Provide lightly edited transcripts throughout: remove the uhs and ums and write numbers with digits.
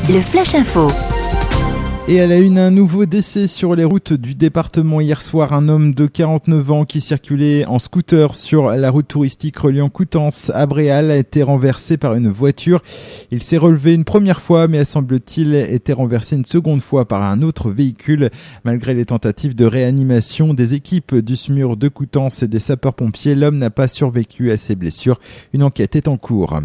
le Flash Info. Et à la une, un nouveau décès sur les routes du département hier soir. Un homme de 49 ans qui circulait en scooter sur la route touristique reliant Coutances à Bréal a été renversé par une voiture. Il s'est relevé une première fois, mais a semble-t-il été renversé une seconde fois par un autre véhicule. Malgré les tentatives de réanimation des équipes du SMUR de Coutances et des sapeurs-pompiers, l'homme n'a pas survécu à ses blessures. Une enquête est en cours.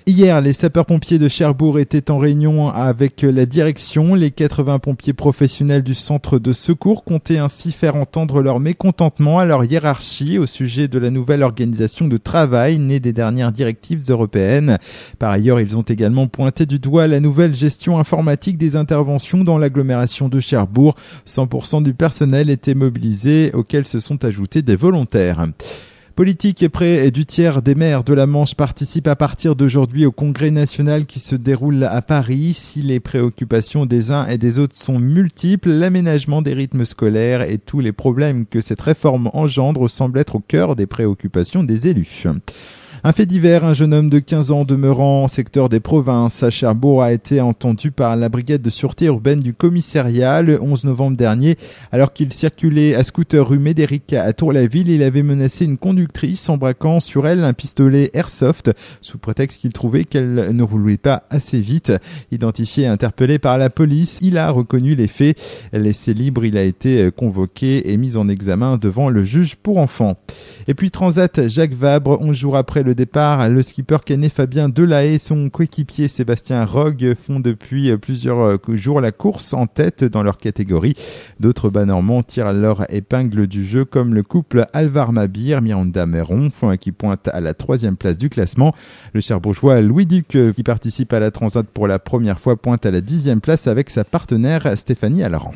Hier, les sapeurs-pompiers de Cherbourg étaient en réunion avec la direction. Les 80 pompiers professionnels du centre de secours comptaient ainsi faire entendre leur mécontentement à leur hiérarchie au sujet de la nouvelle organisation de travail née des dernières directives européennes. Par ailleurs, ils ont également pointé du doigt la nouvelle gestion informatique des interventions dans l'agglomération de Cherbourg. 100% du personnel était mobilisé, auquel se sont ajoutés des volontaires. Politique, près du tiers des maires de la Manche participent à partir d'aujourd'hui au congrès national qui se déroule à Paris. Si les préoccupations des uns et des autres sont multiples, l'aménagement des rythmes scolaires et tous les problèmes que cette réforme engendre semblent être au cœur des préoccupations des élus. Un fait divers, un jeune homme de 15 ans demeurant en secteur des provinces à Cherbourg a été entendu par la brigade de sûreté urbaine du commissariat le 11 novembre dernier. Alors qu'il circulait à scooter rue Médéric à Tour-la-Ville, il avait menacé une conductrice en braquant sur elle un pistolet airsoft sous prétexte qu'il trouvait qu'elle ne roulait pas assez vite. Identifié et interpellé par la police, il a reconnu les faits. Laissé libre, il a été convoqué et mis en examen devant le juge pour enfants. Et puis Transat Jacques Vabre, 11 jours après le départ, le skipper canet Fabien Delahaye et son coéquipier Sébastien Rogue font depuis plusieurs jours la course en tête dans leur catégorie. D'autres bas normands tirent leur épingle du jeu comme le couple Alvar Mabir, Miranda Meron qui pointe à la 3e place du classement. Le Cherbourgeois Louis Duc qui participe à la Transat pour la première fois pointe à la 10e place avec sa partenaire Stéphanie Alaran.